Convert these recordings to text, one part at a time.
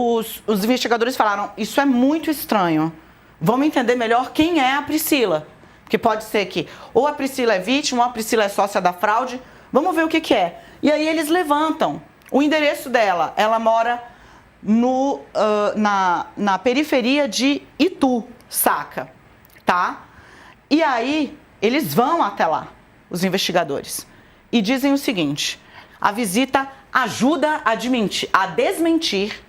os investigadores falaram, isso é muito estranho. Vamos entender melhor quem é a Priscila. Porque pode ser que ou a Priscila é vítima, ou a Priscila é sócia da fraude. Vamos ver o que é. E aí eles levantam o endereço dela. Ela mora na periferia de Itu, saca? Tá? E aí eles vão até lá, os investigadores, e dizem o seguinte: a visita ajuda a desmentir,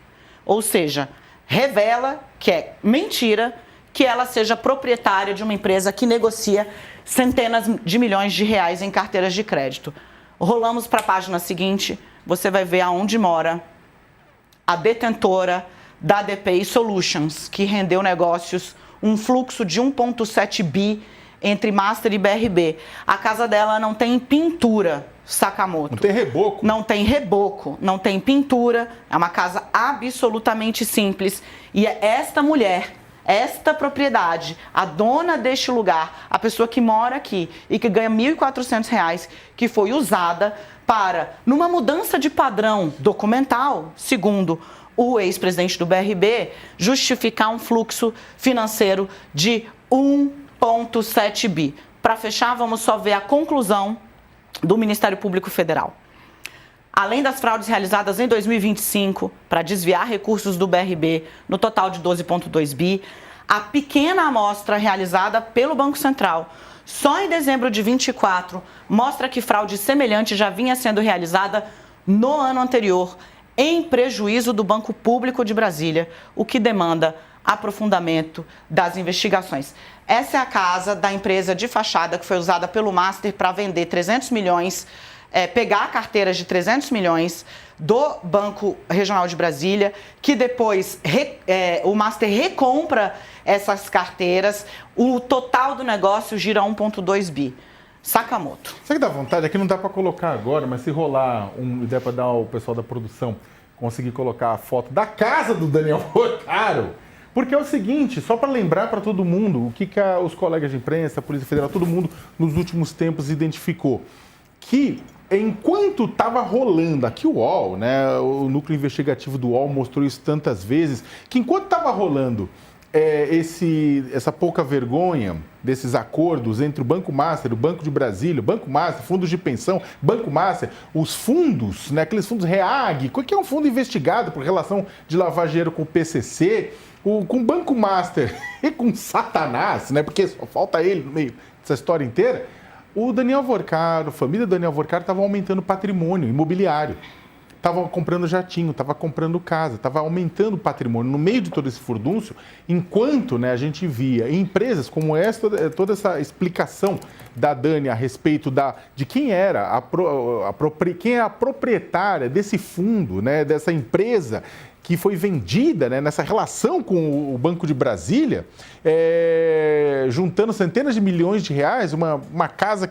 ou seja, revela que é mentira que ela seja proprietária de uma empresa que negocia centenas de milhões de reais em carteiras de crédito. Rolamos para a página seguinte, você vai ver aonde mora a detentora da DPI Solutions, que rendeu negócios, um fluxo de 1,7 bi entre Master e BRB. A casa dela não tem pintura, Sakamoto. Não tem reboco. Não tem reboco, não tem pintura, é uma casa absolutamente simples. E é esta mulher, esta propriedade, a dona deste lugar, a pessoa que mora aqui e que ganha R$ 1.400, que foi usada para, numa mudança de padrão documental, segundo o ex-presidente do BRB, justificar um fluxo financeiro de 1,7 bi. Para fechar, vamos só ver a conclusão do Ministério Público Federal. Além das fraudes realizadas em 2025 para desviar recursos do BRB, no total de 12,2 bi, a pequena amostra realizada pelo Banco Central só em dezembro de 24 mostra que fraude semelhante já vinha sendo realizada no ano anterior, em prejuízo do Banco Público de Brasília, o que demanda aprofundamento das investigações. Essa é a casa da empresa de fachada que foi usada pelo Master para vender 300 milhões, pegar carteiras de 300 milhões do Banco Regional de Brasília, que depois o Master recompra essas carteiras, o total do negócio gira 1,2 bi. Sakamoto. Sabe que dá vontade? Aqui não dá para colocar agora, mas se rolar der para dar o pessoal da produção conseguir colocar a foto da casa do Daniel Porcaro. Porque é o seguinte, só para lembrar para todo mundo o que os colegas de imprensa, a Polícia Federal, todo mundo nos últimos tempos identificou. Que enquanto estava rolando aqui o UOL, né, o núcleo investigativo do UOL mostrou isso tantas vezes, que enquanto estava rolando essa pouca vergonha desses acordos entre o Banco Master, o Banco de Brasília, o Banco Master, fundos de pensão, Banco Master, os fundos, né, aqueles fundos REAG, que é um fundo investigado por relação de lavar dinheiro com o PCC, com o Banco Master e com Satanás, né, porque só falta ele no meio dessa história inteira, o Daniel Porcaro, a família do Daniel Porcaro estava aumentando o patrimônio imobiliário. Estava comprando jatinho, estava comprando casa, estava aumentando o patrimônio no meio de todo esse furdúncio, enquanto, né, a gente via empresas como toda essa explicação da Dani a respeito de quem era quem é a proprietária desse fundo, né, dessa empresa que foi vendida, né, nessa relação com o Banco de Brasília, juntando centenas de milhões de reais, uma casa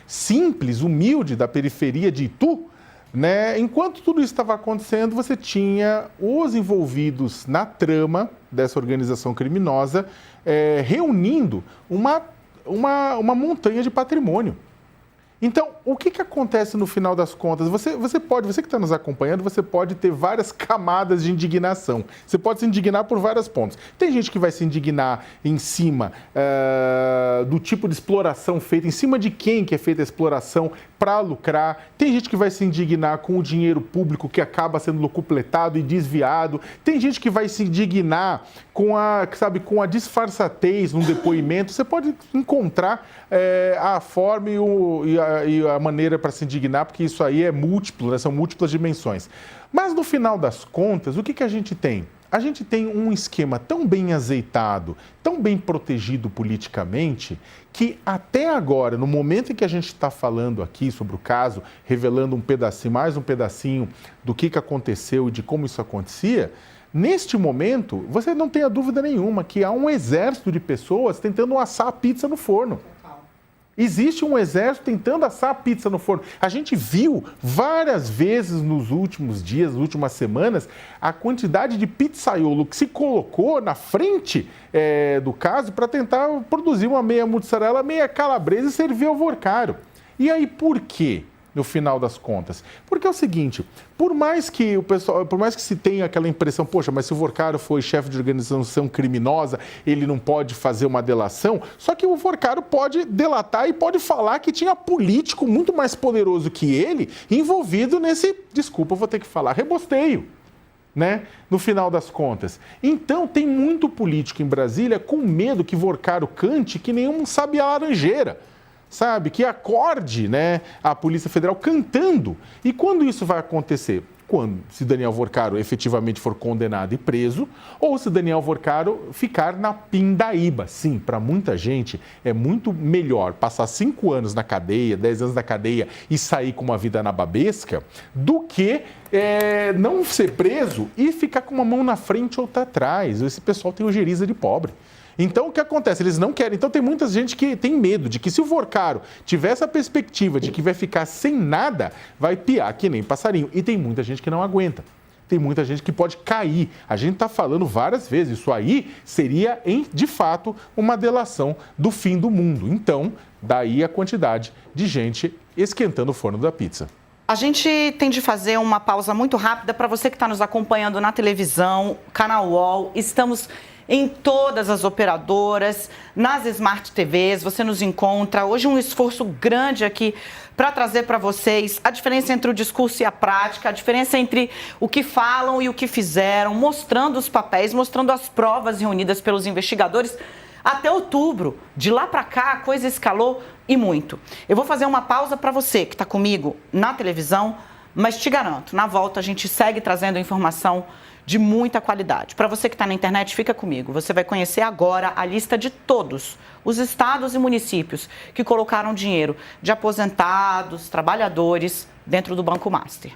simples, humilde, da periferia de Itu, né? Enquanto tudo isso estava acontecendo, você tinha os envolvidos na trama dessa organização criminosa reunindo uma montanha de patrimônio. Então, o que acontece no final das contas? Você que está nos acompanhando, você pode ter várias camadas de indignação. Você pode se indignar por vários pontos. Tem gente que vai se indignar em cima do tipo de exploração feita, em cima de quem que é feita a exploração para lucrar. Tem gente que vai se indignar com o dinheiro público que acaba sendo locupletado e desviado. Tem gente que vai se indignar com a disfarçatez no depoimento. Você pode encontrar a forma e a maneira para se indignar, porque isso aí é múltiplo, né? São múltiplas dimensões. Mas no final das contas, o que a gente tem? A gente tem um esquema tão bem azeitado, tão bem protegido politicamente, que até agora, no momento em que a gente está falando aqui sobre o caso, revelando mais um pedacinho do que aconteceu e de como isso acontecia, neste momento, você não tenha dúvida nenhuma que há um exército de pessoas tentando assar a pizza no forno. Existe um exército tentando assar a pizza no forno. A gente viu várias vezes nos últimos dias, nas últimas semanas, a quantidade de pizzaiolo que se colocou na frente do caso para tentar produzir uma meia mussarela, meia calabresa e servir ao Porcaro. E aí por quê? no final das contas? Porque é o seguinte, por mais que se tenha aquela impressão, poxa, mas se o Vorcaro foi chefe de organização criminosa, ele não pode fazer uma delação, só que o Vorcaro pode delatar e pode falar que tinha político muito mais poderoso que ele envolvido nesse, desculpa, eu vou ter que falar, rebosteio, né? No final das contas. Então, tem muito político em Brasília com medo que Vorcaro cante que nenhum sabe a laranjeira. Sabe, que acorde, né, a Polícia Federal cantando. E quando isso vai acontecer? Se Daniel Vorcaro efetivamente for condenado e preso, ou se Daniel Vorcaro ficar na pindaíba. Sim, para muita gente é muito melhor passar 5 anos na cadeia, 10 anos na cadeia e sair com uma vida nababesca, do que não ser preso e ficar com uma mão na frente ou outra atrás. Esse pessoal tem ojeriza de pobre. Então, o que acontece? Eles não querem. Então, tem muita gente que tem medo de que se o Vorcaro tiver essa perspectiva de que vai ficar sem nada, vai piar que nem passarinho. E tem muita gente que não aguenta. Tem muita gente que pode cair. A gente está falando várias vezes. Isso aí seria, de fato, uma delação do fim do mundo. Então, daí a quantidade de gente esquentando o forno da pizza. A gente tem de fazer uma pausa muito rápida para você que está nos acompanhando na televisão, canal UOL. Estamos em todas as operadoras, nas Smart TVs, você nos encontra. Hoje um esforço grande aqui para trazer para vocês a diferença entre o discurso e a prática, a diferença entre o que falam e o que fizeram, mostrando os papéis, mostrando as provas reunidas pelos investigadores. Até outubro, de lá para cá, a coisa escalou e muito. Eu vou fazer uma pausa para você que está comigo na televisão, mas te garanto, na volta a gente segue trazendo informação de muita qualidade. Para você que está na internet, fica comigo. Você vai conhecer agora a lista de todos os estados e municípios que colocaram dinheiro de aposentados, trabalhadores dentro do Banco Master.